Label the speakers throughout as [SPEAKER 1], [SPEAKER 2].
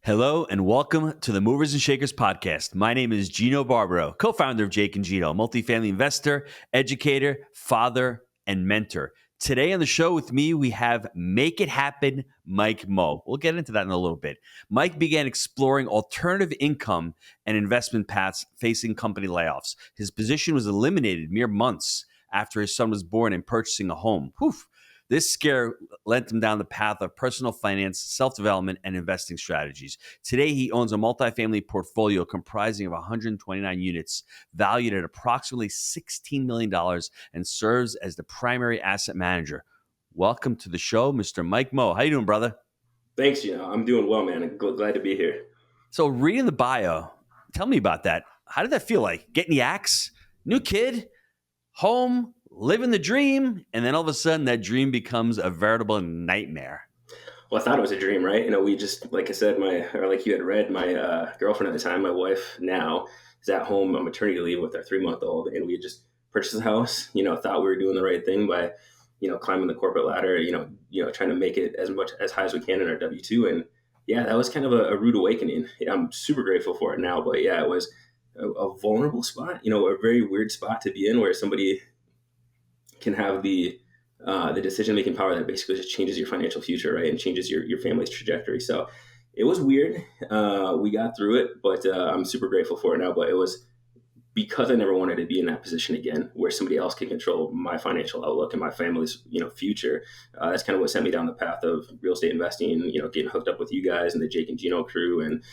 [SPEAKER 1] Hello and welcome to the Movers and Shakers podcast. My name is Gino Barbaro, co-founder of Jake and Gino, multifamily investor, educator, father, and mentor. Today on the show with me, we have Make It Happen, Mike Moe. We'll get into that in a little bit. Mike began exploring alternative income and investment paths facing company layoffs. His position was eliminated mere months after his son was born and purchasing a home. Whew. This scare led him down the path of personal finance, self-development, and investing strategies. Today, he owns a multifamily portfolio comprising of 129 units, valued at approximately $16 million, and serves as the primary asset manager. Welcome to the show, Mr. Mike Moe. How you doing, brother?
[SPEAKER 2] Thanks, Gino. I'm doing well, man. I'm glad to be here.
[SPEAKER 1] So reading the bio, tell me about that. How did that feel like? Getting the axe? New kid? Home? Living the dream? And then all of a sudden that dream becomes a veritable nightmare.
[SPEAKER 2] Well, I thought it was a dream, right? We just, like I said, like you had read, my girlfriend at the time, my wife now, is at home on maternity leave with our 3-month-old. And we had just purchased a house, thought we were doing the right thing by, climbing the corporate ladder, trying to make it as high as we can in our W-2. And yeah, that was kind of a rude awakening. I'm super grateful for it now, but yeah, it was a vulnerable spot, a very weird spot to be in where somebody can have the decision-making power that basically just changes your financial future, right? And changes your family's trajectory. So it was weird. We got through it, but I'm super grateful for it now. But it was because I never wanted to be in that position again where somebody else can control my financial outlook and my family's, future. That's kind of what sent me down the path of real estate investing, getting hooked up with you guys and the Jake and Gino crew, and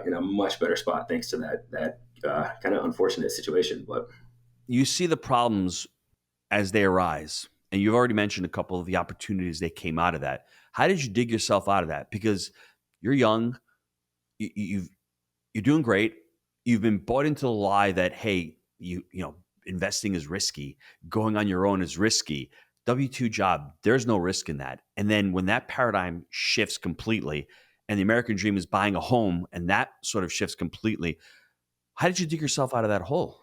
[SPEAKER 2] in a much better spot thanks to that kind of unfortunate situation. But
[SPEAKER 1] You see the problems as they arise. And you've already mentioned a couple of the opportunities that came out of that. How did you dig yourself out of that? Because you're young, you're doing great. You've been bought into the lie that, hey, investing is risky. Going on your own is risky. W-2 job, there's no risk in that. And then when that paradigm shifts completely and the American dream is buying a home and that sort of shifts completely, how did you dig yourself out of that hole?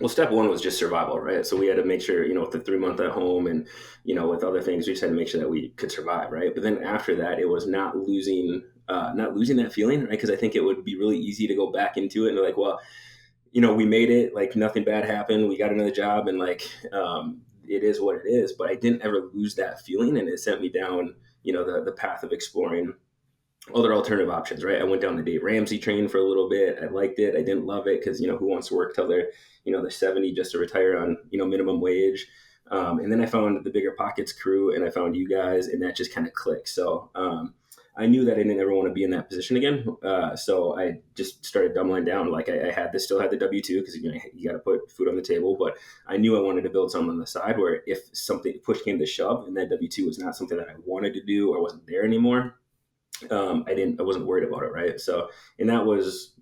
[SPEAKER 2] Well, step one was just survival, right? So we had to make sure, with the 3-month at home and, with other things, we just had to make sure that we could survive, right? But then after that, it was not losing that feeling, right? Because I think it would be really easy to go back into it and be like, well, we made it, like nothing bad happened. We got another job and it is what it is. But I didn't ever lose that feeling. And it sent me down, the path of exploring other alternative options, right? I went down the Dave Ramsey train for a little bit. I liked it. I didn't love it because, who wants to work till they're 70 just to retire on, minimum wage. And then I found the Bigger Pockets crew and I found you guys, and that just kind of clicked. So I knew that I didn't ever want to be in that position again. So I just started doubling down. Like I still had the W-2 because, you got to put food on the table, but I knew I wanted to build something on the side where if something push came to shove and that W-2 was not something that I wanted to do or wasn't there anymore, I wasn't worried about it. Right. So, and that was,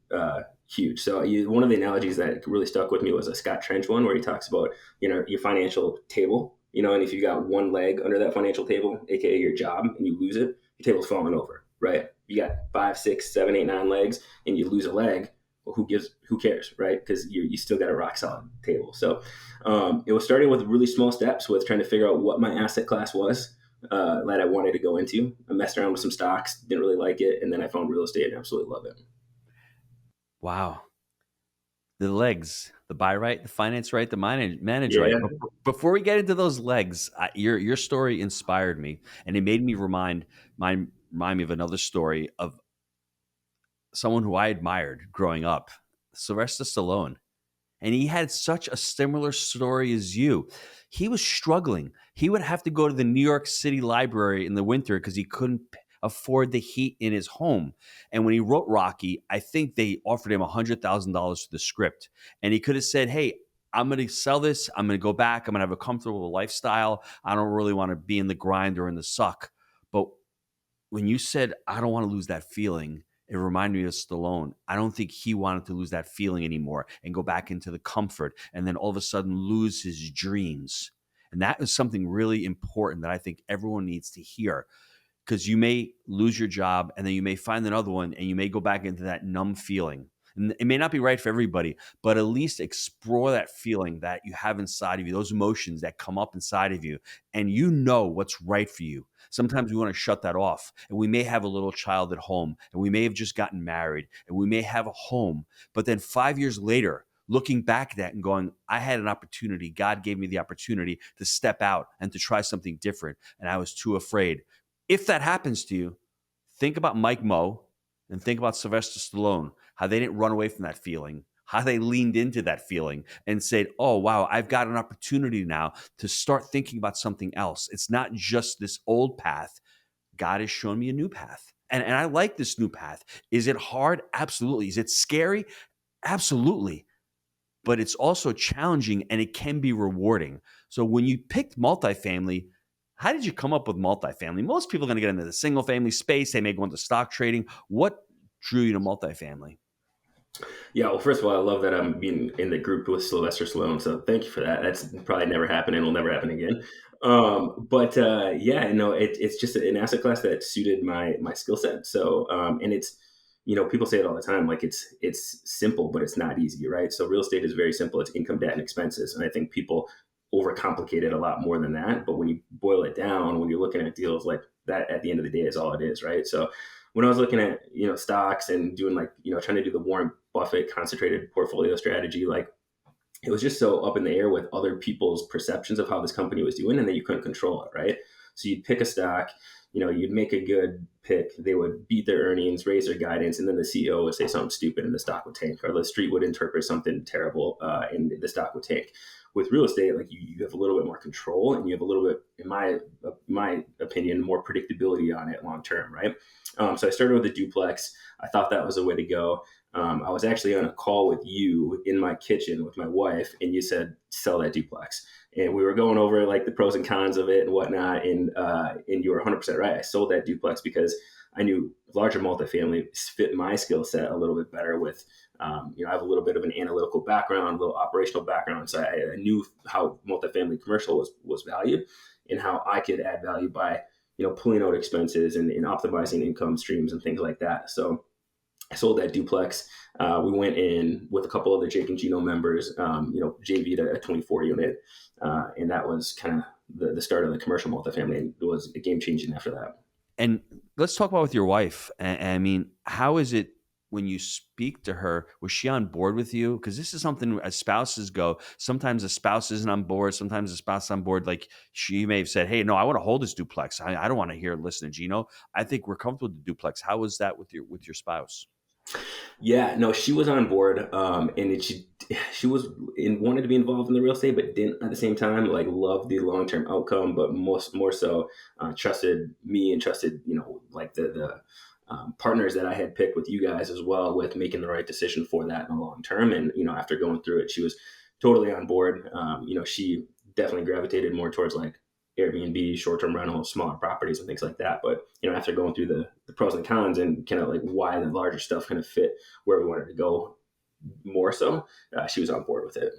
[SPEAKER 2] huge. So one of the analogies that really stuck with me was a Scott Trench one where he talks about, your financial table, and if you got one leg under that financial table, AKA your job, and you lose it, your table's falling over, right? You got 5, 6, 7, 8, 9 legs and you lose a leg. Well, who cares, right? Because you still got a rock solid table. So it was starting with really small steps with trying to figure out what my asset class was that I wanted to go into. I messed around with some stocks, didn't really like it. And then I found real estate and absolutely love it.
[SPEAKER 1] Wow. The legs, the buy right, the finance right, the manage
[SPEAKER 2] Yeah.
[SPEAKER 1] right. Before we get into those legs, your story inspired me, and it made me remind me of another story of someone who I admired growing up, Sylvester Stallone. And he had such a similar story as you. He was struggling. He would have to go to the New York City library in the winter because he couldn't afford the heat in his home. And when he wrote Rocky, I think they offered him $100,000 for the script. And he could have said, hey, I'm going to sell this. I'm going to go back. I'm going to have a comfortable lifestyle. I don't really want to be in the grind or in the suck. But when you said, I don't want to lose that feeling, it reminded me of Stallone. I don't think he wanted to lose that feeling anymore and go back into the comfort and then all of a sudden lose his dreams. And that is something really important that I think everyone needs to hear, because you may lose your job and then you may find another one and you may go back into that numb feeling. And it may not be right for everybody, but at least explore that feeling that you have inside of you, those emotions that come up inside of you, and you know what's right for you. Sometimes we want to shut that off, and we may have a little child at home, and we may have just gotten married, and we may have a home, but then 5 years later, looking back at that and going, I had an opportunity. God gave me the opportunity to step out and to try something different, and I was too afraid. If that happens to you, think about Mike Moe and think about Sylvester Stallone, how they didn't run away from that feeling, how they leaned into that feeling and said, oh, wow, I've got an opportunity now to start thinking about something else. It's not just this old path. God has shown me a new path. And I like this new path. Is it hard? Absolutely. Is it scary? Absolutely. But it's also challenging and it can be rewarding. So when you picked multifamily, how did you come up with multifamily? Most people are going to get into the single family space. They may go into stock trading. What drew you to multifamily?
[SPEAKER 2] Yeah, well, first of all, I love that I'm being in the group with Sylvester Stallone. So thank you for that. That's probably never happened and will never happen again. But yeah, no, it's just an asset class that suited my skill set. So and it's people say it all the time, like it's simple, but it's not easy, right? So real estate is very simple. It's income, debt, and expenses, and I think people overcomplicate it a lot more than that. But when you boil it down, when you're looking at deals like that, at the end of the day, is all it is, right? So when I was looking at stocks and doing like trying to do the Warren Buffett concentrated portfolio strategy, like it was just so up in the air with other people's perceptions of how this company was doing, and then you couldn't control it, right? So you'd pick a stock, you'd make a good pick, they would beat their earnings, raise their guidance, and then the CEO would say something stupid and the stock would tank, or the street would interpret something terrible and the stock would tank. With real estate, like you have a little bit more control, and you have a little bit, in my opinion, more predictability on it long term, right? So I started with a duplex. I thought that was the way to go. I was actually on a call with you in my kitchen with my wife, and you said sell that duplex, and we were going over like the pros and cons of it and whatnot. And you were 100% right. I sold that duplex because I knew larger multifamily fit my skill set a little bit better. With I have a little bit of an analytical background, a little operational background, so I knew how multifamily commercial was valued and how I could add value by pulling out expenses and optimizing income streams and things like that. So I sold that duplex. We went in with a couple other Jake and Gino members, JV'd a 24 unit. And that was kind of the start of the commercial multifamily. And it was a game changing after that.
[SPEAKER 1] And let's talk about with your wife. I mean, how is it when you speak to her? Was she on board with you? Because this is something as spouses go. Sometimes a spouse isn't on board. Sometimes a spouse is on board. Like she may have said, "Hey, no, I want to hold this duplex. I don't want to hear listen to Gino. I think we're comfortable with the duplex." How was that with your spouse?
[SPEAKER 2] Yeah, no, she was on board, she was wanted to be involved in the real estate, but didn't at the same time like love the long term outcome, but more so trusted me and trusted like the partners that I had picked with you guys as well, with making the right decision for that in the long term. And after going through it, she was totally on board. She definitely gravitated more towards like Airbnb, short-term rentals, smaller properties, and things like that. But after going through the pros and cons and kind of like why the larger stuff kind of fit where we wanted to go more so, she was on board with it.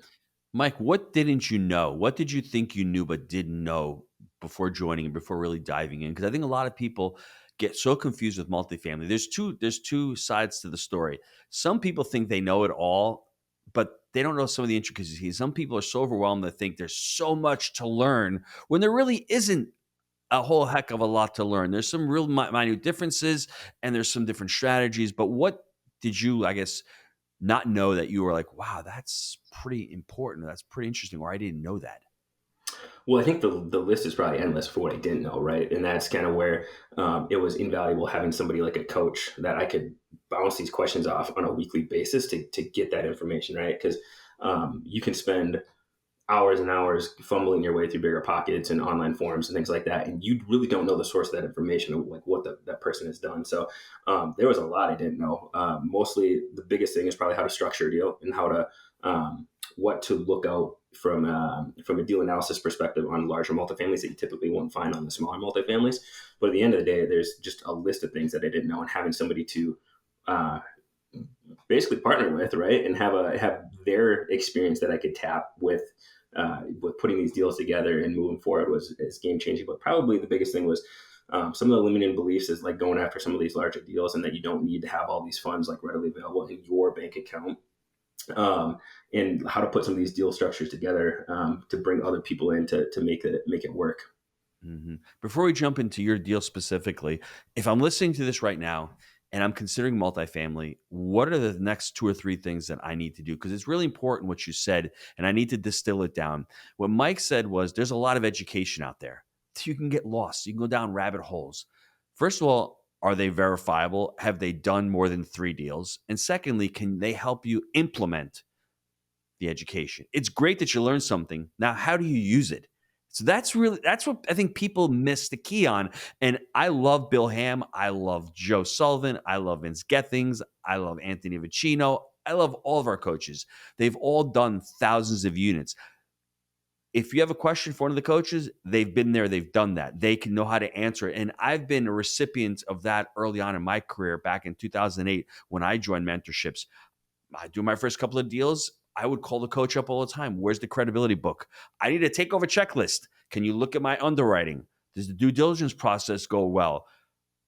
[SPEAKER 1] Mike, what didn't you know? What did you think you knew but didn't know before joining and before really diving in? Because I think a lot of people get so confused with multifamily. There's two sides to the story. Some people think they know it all, but they don't know some of the intricacies. Some people are so overwhelmed that think there's so much to learn when there really isn't a whole heck of a lot to learn. There's some real minute differences and there's some different strategies. But what did you, I guess, not know that you were like, wow, that's pretty important. That's pretty interesting. Or I didn't know that.
[SPEAKER 2] Well, I think the list is probably endless for what I didn't know, right? And that's kind of where it was invaluable having somebody like a coach that I could bounce these questions off on a weekly basis to get that information, right? Because you can spend hours and hours fumbling your way through bigger pockets and online forums and things like that, and you really don't know the source of that information, of like what that person has done. So there was a lot I didn't know. Mostly the biggest thing is probably how to structure a deal and how to what to look out from a deal analysis perspective on larger multifamilies that you typically won't find on the smaller multifamilies. But at the end of the day, there's just a list of things that I didn't know, and having somebody to uh, basically partner with, right, and have their experience that I could tap with putting these deals together and moving forward is game changing. But probably the biggest thing was Some of the limiting beliefs is like going after some of these larger deals, and that you don't need to have all these funds like readily available in your bank account. um, and how to put some of these deal structures together to bring other people in to make it work.
[SPEAKER 1] Before we jump into your deal specifically, if I'm listening to this right now and I'm considering multifamily, what are the next two or three things that I need to do? Because it's really important what you said, and I need to distill it down. What Mike said was there's a lot of education out there. You can get lost, you can go down rabbit holes. First of all, are they verifiable? Have they done more than three deals? And secondly, can they help you implement the education? It's great that you learn something. Now, how do you use it? So that's what I think people miss the key on. And I love Bill Ham. I love Joe Sullivan. I love Vince Gethings. I love Anthony Vicino. I love all of our coaches. They've all done thousands of units. If you have a question for one of the coaches, they've been there, they've done that. They can know how to answer it. And I've been a recipient of that early on in my career back in 2008 when I joined mentorships. I do my first couple of deals. I would call the coach up all the time. Where's the credibility book? I need a takeover checklist. Can you look at my underwriting? Does the due diligence process go well?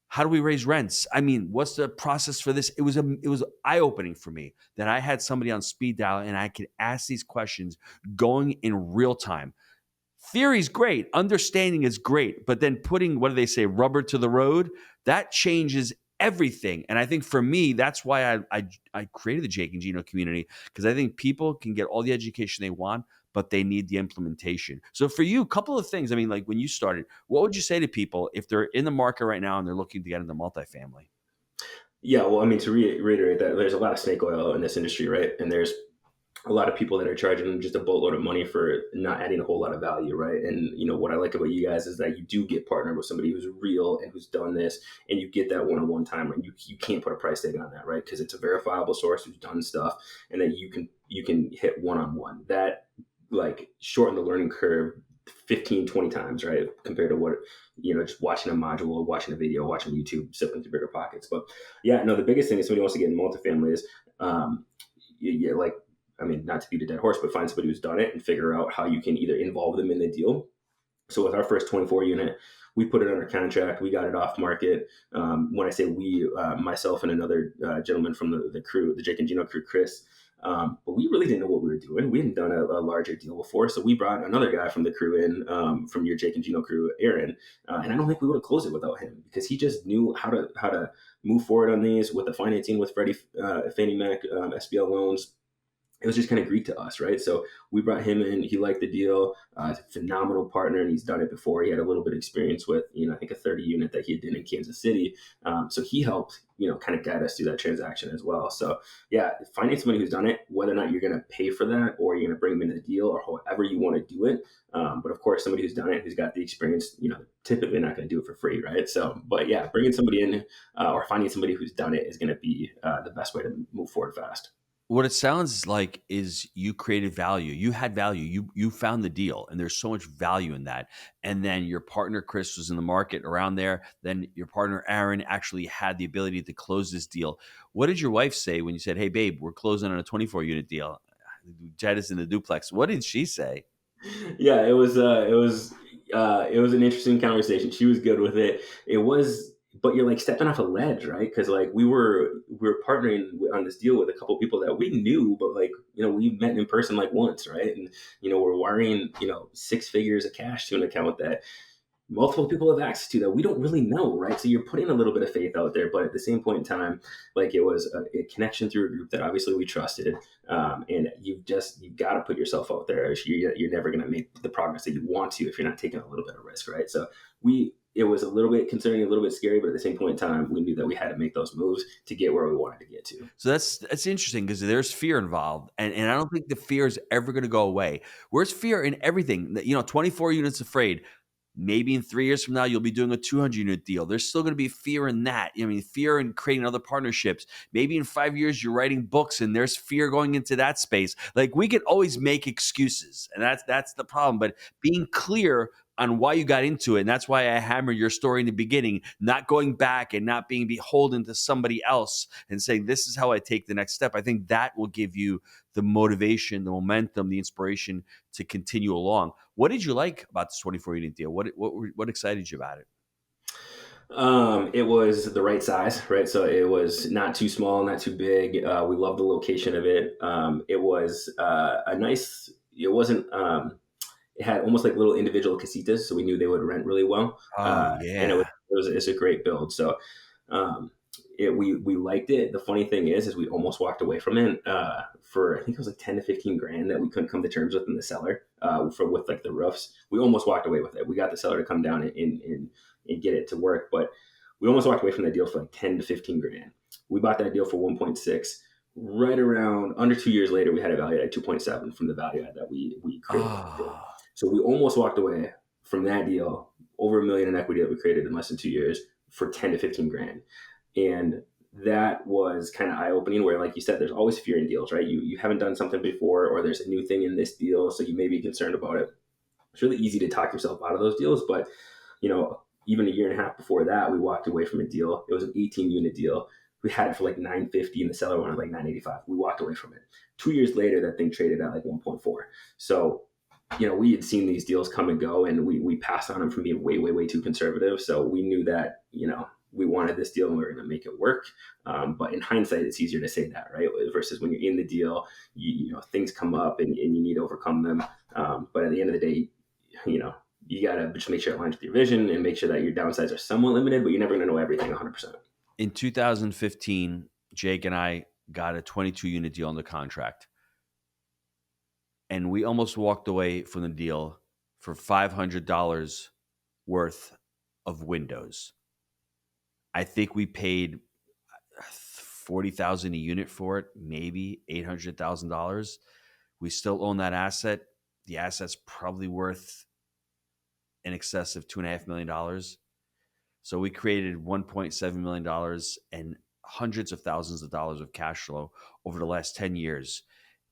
[SPEAKER 1] How do we raise rents? I mean, what's the process for this? It was eye opening for me that I had somebody on speed dial and I could ask these questions going in real time. Theory's great, understanding is great, but then putting, what do they say, rubber to the road, that changes everything. And I think for me, that's why I created the Jake and Gino community, because I think people can get all the education they want, but they need the implementation. So for you, a couple of things. I mean, like when you started, what would you say to people if they're in the market right now and they're looking to get into multifamily?
[SPEAKER 2] Yeah, well, I mean, to reiterate that, there's a lot of snake oil in this industry, right? And there's a lot of people that are charging just a boatload of money for not adding a whole lot of value, right? And what I like about you guys is that you do get partnered with somebody who's real and who's done this, and you get that one-on-one time, and you can't put a price tag on that, right? Because it's a verifiable source who's done stuff, and that you can hit one-on-one. That like shorten the learning curve 15, 20 times, right? Compared to what, just watching a module, watching a video, watching YouTube, sipping through bigger pockets. But yeah, no, the biggest thing is somebody wants to get in multifamily is, like, I mean, not to beat a dead horse, but find somebody who's done it and figure out how you can either involve them in the deal. So with our first 24 unit, we put it under contract. We got it off market. When I say we, myself and another gentleman from the crew, the Jake and Gino crew, Chris. But we really didn't know what we were doing. We hadn't done a larger deal before. So we brought another guy from the crew in, from your Jake and Gino crew, Aaron. And I don't think we would have closed it without him, because he just knew how to move forward on these with the financing with Fannie Mac, SBL loans. It was just kind of Greek to us, right? So we brought him in. He liked the deal. He's a phenomenal partner, and he's done it before. He had a little bit of experience with, I think a 30 unit that he did in Kansas City. So he helped, kind of guide us through that transaction as well. So yeah, finding somebody who's done it, whether or not you're going to pay for that or you're going to bring them into the deal or however you want to do it. But of course, somebody who's done it, who's got the experience, typically not going to do it for free, right? So, but yeah, bringing somebody in or finding somebody who's done it is going to be the best way to move forward fast.
[SPEAKER 1] What it sounds like is you created value. You had value. You found the deal, and there's so much value in that. And then your partner Chris was in the market around there. Then your partner Aaron actually had the ability to close this deal. What did your wife say when you said, "Hey, babe, we're closing on a 24 unit deal. Jettison the duplex"? What did she say?
[SPEAKER 2] Yeah, it was an interesting conversation. She was good with it. It was, but you're like stepping off a ledge, right? Because like we were partnering on this deal with a couple people that we knew, but like we met in person like once, right? And we're wiring six figures of cash to an account that multiple people have access to that we don't really know, right? So you're putting a little bit of faith out there, but at the same point in time, like it was a connection through a group that obviously we trusted, and you've got to put yourself out there. You're never going to make the progress that you want to if you're not taking a little bit of risk, right? So it was a little bit concerning, a little bit scary, but at the same point in time, we knew that we had to make those moves to get where we wanted to get to.
[SPEAKER 1] So that's interesting because there's fear involved, and I don't think the fear is ever going to go away. Where's fear in everything? 24 units afraid. Maybe in 3 years from now, you'll be doing a 200 unit deal. There's still going to be fear in that. I mean, fear in creating other partnerships. Maybe in 5 years, you're writing books and there's fear going into that space. Like we could always make excuses, and that's the problem. But being clear on why you got into it, and that's why I hammered your story in the beginning, not going back and not being beholden to somebody else and saying, this is how I take the next step. I think that will give you the motivation, the momentum, the inspiration to continue along. What did you like about this 24 unit deal? What excited you about it?
[SPEAKER 2] It was the right size, right? So it was not too small, not too big. We loved the location of it. It was a nice. It wasn't. It had almost like little individual casitas, so we knew they would rent really well.
[SPEAKER 1] Oh
[SPEAKER 2] And it was,
[SPEAKER 1] yeah.
[SPEAKER 2] it's a great build. So um, we liked it. The funny thing is we almost walked away from it for I think it was like 10 to 15 grand that we couldn't come to terms with in the seller for with like the roofs. We almost walked away with it. We got the seller to come down and get it to work, but we almost walked away from that deal for like 10 to 15 grand. We bought that deal for 1.6. Right around under 2 years later, we had it valued at 2.7 from the value add that we created on that deal.
[SPEAKER 1] Oh,
[SPEAKER 2] So we almost walked away from that deal, over a million in equity that we created in less than 2 years for 10 to 15 grand. And that was kind of eye opening, where, like you said, there's always fear in deals, right? You haven't done something before, or there's a new thing in this deal, so you may be concerned about it. It's really easy to talk yourself out of those deals, but even a year and a half before that, we walked away from a deal. It was an 18 unit deal. We had it for like 950, and the seller wanted like 985. We walked away from it. 2 years later, that thing traded at like 1.4. So we had seen these deals come and go, and we passed on them from being way, way, way too conservative. So we knew that, we wanted this deal and we were going to make it work. But in hindsight, it's easier to say that, right? Versus when you're in the deal, things come up and you need to overcome them. But at the end of the day, you know, you got to just make sure it aligns with your vision and make sure that your downsides are somewhat limited, but you're never going to know everything 100%.
[SPEAKER 1] in 2015, Jake and I got a 22 unit deal under contract, and we almost walked away from the deal for $500 worth of windows. I think we paid 40,000 a unit for it, maybe $800,000. We still own that asset. The asset's probably worth in excess of $2.5 million. So we created $1.7 million and hundreds of thousands of dollars of cash flow over the last 10 years.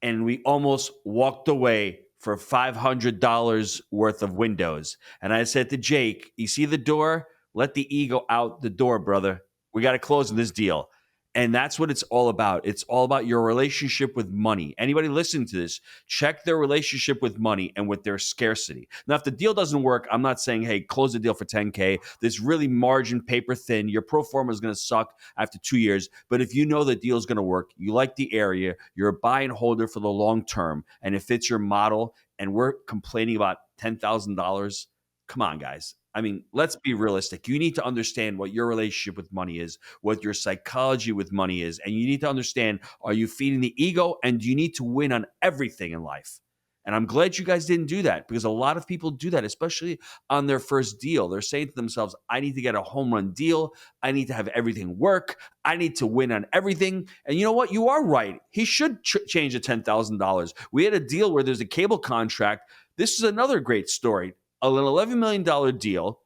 [SPEAKER 1] And we almost walked away for $500 worth of windows. And I said to Jake, you see the door? Let the ego out the door, brother. We got to close on this deal. And that's what it's all about. It's all about your relationship with money. Anybody listening to this, check their relationship with money and with their scarcity. Now, if the deal doesn't work, I'm not saying, hey, close the deal for 10K. This really margin paper thin. Your pro forma is going to suck after 2 years. But if you know the deal is going to work, you like the area, you're a buy and holder for the long term, and it fits your model, and we're complaining about $10,000, come on, guys. I mean, let's be realistic. You need to understand what your relationship with money is, what your psychology with money is, and you need to understand, are you feeding the ego, and do you need to win on everything in life? And I'm glad you guys didn't do that, because a lot of people do that, especially on their first deal. They're saying to themselves, I need to get a home run deal. I need to have everything work. I need to win on everything. And you know what? You are right. He should change the $10,000. We had a deal where there's a cable contract. This is another great story. An $11 million deal.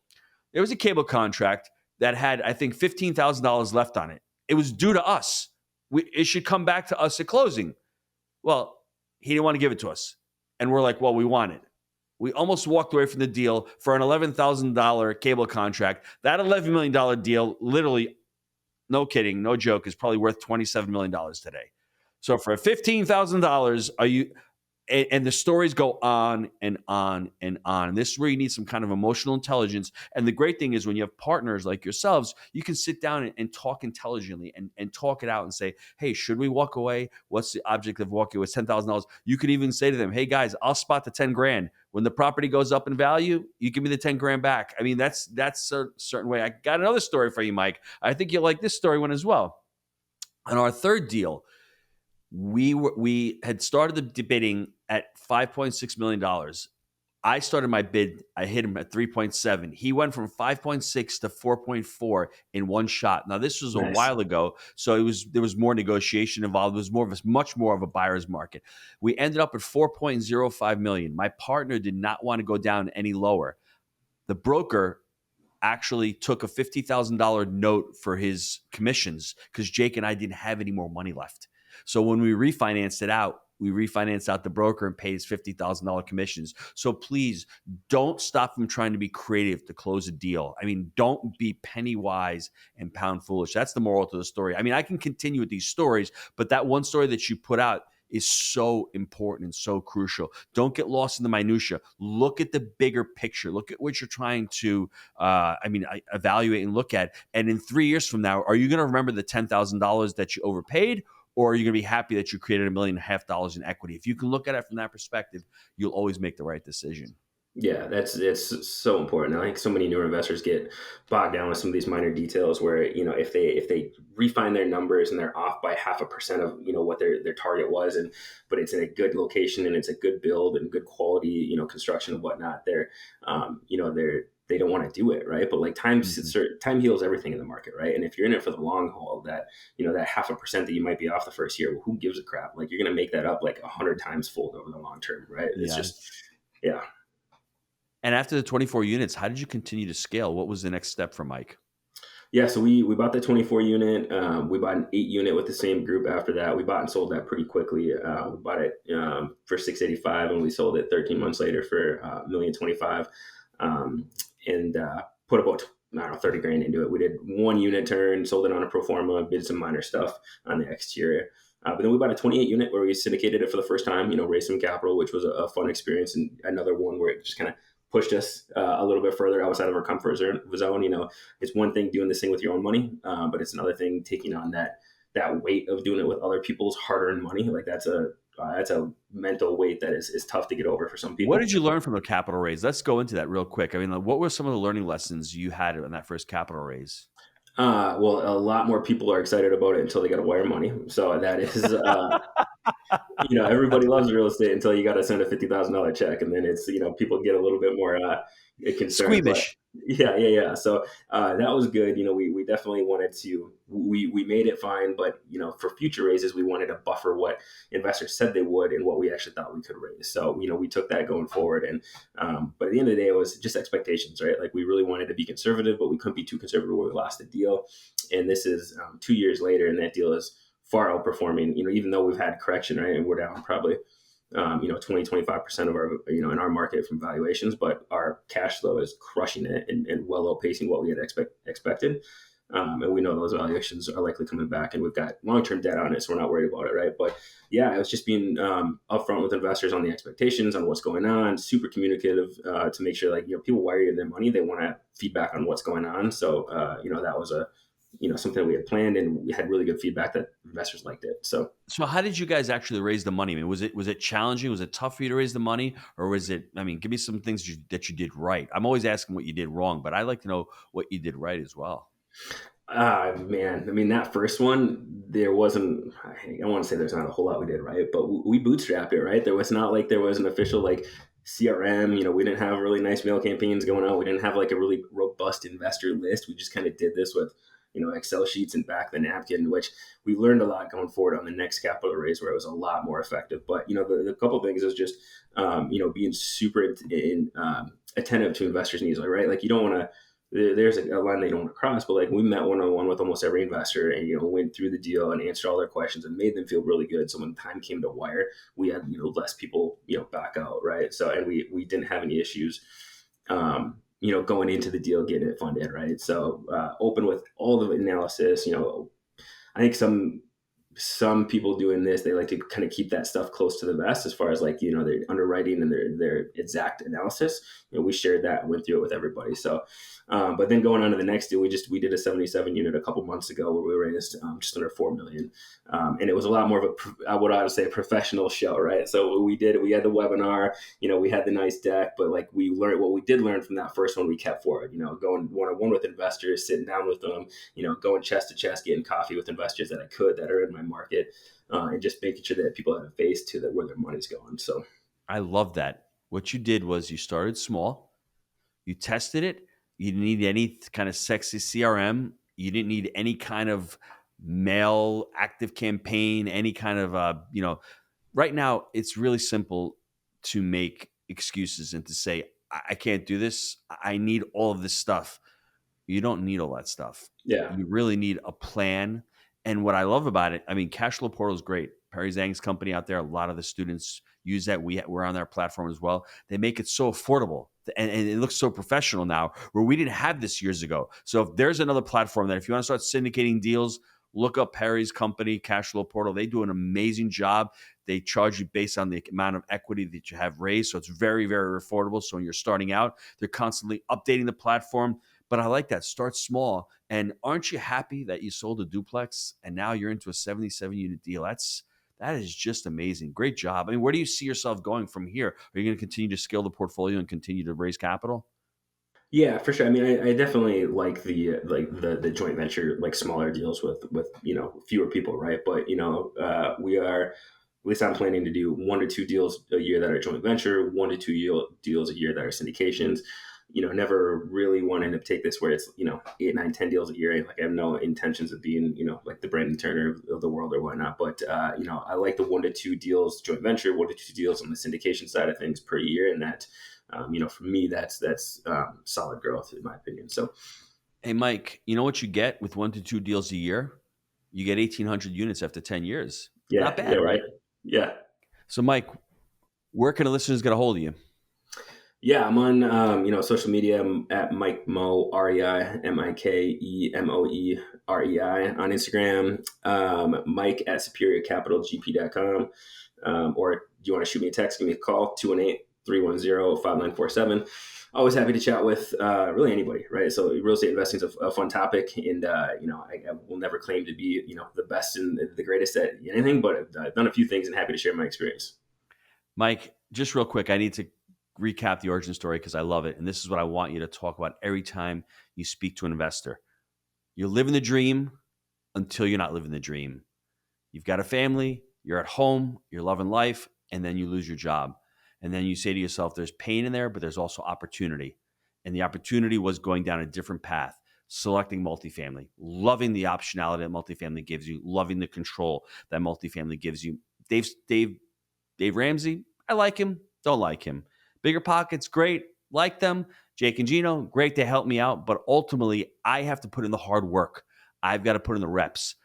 [SPEAKER 1] There was a cable contract that had, I think, $15,000 left on it. It was due to us. It should come back to us at closing. Well, he didn't want to give it to us. And we're like, well, we want it. We almost walked away from the deal for an $11,000 cable contract. That $11 million deal, literally, no kidding, no joke, is probably worth $27 million today. So for $15,000, are you and the stories go on and on and on. And this is where you need some kind of emotional intelligence. And the great thing is when you have partners like yourselves, you can sit down and talk intelligently and talk it out and say, hey, should we walk away? What's the object of walking away? It's $10,000. You could even say to them, hey guys, I'll spot the 10 grand. When the property goes up in value, you give me the 10 grand back. I mean, that's a certain way. I got another story for you, Mike. I think you'll like this story one as well. On our third deal, we had started the bidding at $5.6 million. I started my bid. I hit him at 3.7. He went from 5.6 to 4.4 in one shot. Now this was a
[SPEAKER 2] Nice.
[SPEAKER 1] while ago, so there was more negotiation involved. It was much more of a buyer's market. We ended up at 4.05 million. My partner did not want to go down any lower. The broker actually took a $50,000 note for his commissions because Jake and I didn't have any more money left. So when we refinanced it out, we refinanced out the broker and paid his $50,000 commissions. So please don't stop from trying to be creative to close a deal. I mean, don't be penny wise and pound foolish. That's the moral to the story. I mean, I can continue with these stories, but that one story that you put out, is so important and so crucial. Don't get lost in the minutia. Look at the bigger picture. Look at what you're trying to, evaluate and look at. And in 3 years from now, are you going to remember the $10,000 that you overpaid? Or are you going to be happy that you created $1.5 million in equity? If you can look at it from that perspective, you'll always make the right decision.
[SPEAKER 2] Yeah, that's it's so important. I think so many newer investors get bogged down with some of these minor details where, if they refine their numbers and they're off by 0.5% of, what their target was, and but it's in a good location and it's a good build and good quality, construction and whatnot, they don't want to do it, right? But like
[SPEAKER 1] Mhm.
[SPEAKER 2] time heals everything in the market, right? And if you're in it for the long haul, that 0.5% that you might be off the first year, well, who gives a crap? Like, you're gonna make that up like 100 times fold over the long term, right? It's just,
[SPEAKER 1] Yes.
[SPEAKER 2] yeah.
[SPEAKER 1] And after the 24 units, how did you continue to scale? What was the next step for Mike?
[SPEAKER 2] Yeah, so we bought the 24 unit. We bought an 8 unit with the same group after that. We bought and sold that pretty quickly. We bought it for 685, and we sold it 13 months later for 1,025,000, and put about, I don't know, 30 grand into it. We did one unit turn, sold it on a pro forma, did some minor stuff on the exterior. But then we bought a 28 unit where we syndicated it for the first time, raised some capital, which was a fun experience, and another one where it just kind of pushed us a little bit further outside of our comfort zone. It's one thing doing this thing with your own money, but it's another thing taking on that weight of doing it with other people's hard-earned money. Like, that's a mental weight that is tough to get over for some
[SPEAKER 1] What
[SPEAKER 2] people.
[SPEAKER 1] did you learn from the capital raise? Let's go into that real quick. I mean, like, what were some of the learning lessons you had in that first capital raise?
[SPEAKER 2] Well, a lot more people are excited about it until they got to wire money. So that is, everybody loves real estate until you got to send a $50,000 check, and then it's, people get a little bit more concerned. But
[SPEAKER 1] Squeamish.
[SPEAKER 2] yeah, yeah, yeah. So that was good. We definitely wanted to. We made it fine, but for future raises, we wanted to buffer what investors said they would and what we actually thought we could raise. So we took that going forward, and but at the end of the day, it was just expectations, right? Like, we really wanted to be conservative, but we couldn't be too conservative where we lost the deal. And this is 2 years later, and that deal is far outperforming, even though we've had correction, right? And we're down probably, 20, 25% of our, in our market from valuations, but our cash flow is crushing it and well outpacing what we had expected. And we know those valuations are likely coming back, and we've got long-term debt on it, so we're not worried about it, right? But yeah, it was just being upfront with investors on the expectations, on what's going on, super communicative, to make sure, like, people wire you their money, they want to have feedback on what's going on. So that was something we had planned, and we had really good feedback that investors liked it. So
[SPEAKER 1] So how did you guys actually raise the money? I mean, was it challenging? Was it tough for you to raise the money, or was it? I mean, give me some things that you did right. I'm always asking what you did wrong, but I like to know what you did right as well.
[SPEAKER 2] Man, I mean, that first one, there wasn't, I want to say there's not a whole lot we did right, but we bootstrapped it, right? There was not like there was an official, like, CRM. We didn't have really nice mail campaigns going on. We didn't have like a really robust investor list. We just kind of did this with, Excel sheets and back the napkin, which we learned a lot going forward on the next capital raise, where it was a lot more effective. But, the couple things is just, being super attentive to investors' needs, right? Like, you don't want to, there's a line they don't want to cross, but like, we met one-on-one with almost every investor, and went through the deal and answered all their questions and made them feel really good. So when the time came to wire, we had less people back out, right? So, and we didn't have any issues going into the deal, getting it funded, right? So open with all the analysis. I think some people doing this, they like to kind of keep that stuff close to the vest as far as, like, their underwriting and their exact analysis. We shared that and went through it with everybody. So but then going on to the next deal, we did a 77 unit a couple months ago where we raised just under 4 million. And it was a lot more of I would say a professional show, right? So we had the webinar, we had the nice deck, but like, we learned what we did learn from that first one, we kept forward, going one-on-one with investors, sitting down with them, going chest to chest, getting coffee with investors that are in my market, and just making sure that people have a face to that where their money's going. So
[SPEAKER 1] I love that. What you did was you started small. You tested it. You didn't need any kind of sexy CRM. You didn't need any kind of mail active campaign, any kind of, right now it's really simple to make excuses and to say, I can't do this. I need all of this stuff. You don't need all that stuff.
[SPEAKER 2] yeah,
[SPEAKER 1] You really need a plan. And what I love about it, I mean, Cashflow Portal is great. Perry Zhang's company out there, a lot of the students use that. We're on their platform as well. They make it so affordable, and it looks so professional now, where we didn't have this years ago. So if there's another platform that if you want to start syndicating deals, look up Perry's company, Cashflow Portal. They do an amazing job. They charge you based on the amount of equity that you have raised. So it's very, very affordable. So when you're starting out, they're constantly updating the platform. But I like that. Start small. And aren't you happy that you sold a duplex and now you're into a 77 unit deal? That is just amazing. Great job. I mean, where do you see yourself going from here? Are you going to continue to scale the portfolio and continue to raise capital?
[SPEAKER 2] Yeah, for sure. I mean, I definitely like the joint venture, like smaller deals with fewer people, right? But we are, at least I'm planning to do 1 to 2 deals a year that are joint venture, 1 to 2 deals a year that are syndications. Never really wanting to take this where it's 8, 9, 10 deals a year. Like I have no intentions of being like the Brandon Turner of the world or whatnot. But I like the 1 to 2 deals joint venture, 1 to 2 deals on the syndication side of things per year, and that for me, that's solid growth in my opinion. So
[SPEAKER 1] Hey, Mike, you know what you get with 1 to 2 deals a year? You get 1,800 units after 10 years. Not
[SPEAKER 2] yeah, yeah,
[SPEAKER 1] bad.
[SPEAKER 2] right, yeah,
[SPEAKER 1] So, Mike, where can the listeners get a hold of you?
[SPEAKER 2] yeah. I'm on social media. I'm at Mike Mo REI MikeMoeREI on Instagram. Mike at superiorcapitalgp.com. Or do you want to shoot me a text? Give me a call 218-310-5947. Always happy to chat with really anybody, right? So real estate investing is a fun topic, and I will never claim to be the best and the greatest at anything, but I've done a few things and happy to share my experience.
[SPEAKER 1] Mike, just real quick, I need to recap the origin story because I love it. And this is what I want you to talk about every time you speak to an investor. You're living the dream until you're not living the dream. You've got a family, you're at home, you're loving life, and then you lose your job. And then you say to yourself, there's pain in there, but there's also opportunity. And the opportunity was going down a different path, selecting multifamily, loving the optionality that multifamily gives you, loving the control that multifamily gives you. Dave Ramsey, I like him, don't like him. Bigger Pockets, great, like them. Jake and Gino, great, they help me out. But ultimately, I have to put in the hard work. I've got to put in the reps.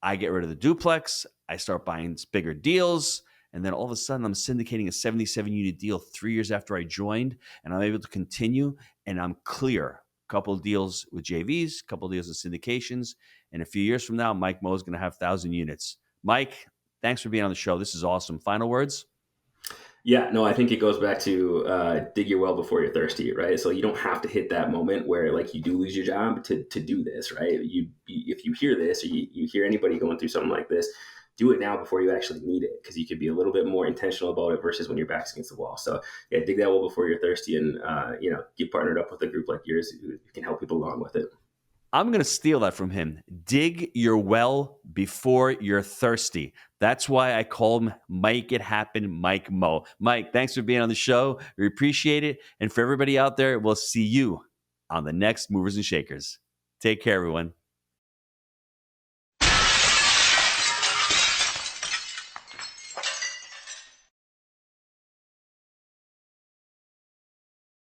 [SPEAKER 1] I get rid of the duplex. I start buying bigger deals. And then all of a sudden, I'm syndicating a 77 unit deal 3 years after I joined. And I'm able to continue and I'm clear. A couple of deals with JVs, a couple of deals with syndications. And a few years from now, Mike Moe is going to have 1,000 units. Mike, thanks for being on the show. This is awesome. Final words?
[SPEAKER 2] Yeah, no, I think it goes back to dig your well before you're thirsty, right? So you don't have to hit that moment where like you do lose your job to do this, right? If you hear this or you hear anybody going through something like this, do it now before you actually need it because you could be a little bit more intentional about it versus when your back's against the wall. So yeah, dig that well before you're thirsty, and get partnered up with a group like yours who can help people along with it.
[SPEAKER 1] I'm going to steal that from him. Dig your well before you're thirsty. That's why I call him Make It Happen, Mike Moe. Mike, thanks for being on the show. We appreciate it. And for everybody out there, we'll see you on the next Movers and Shakers. Take care, everyone.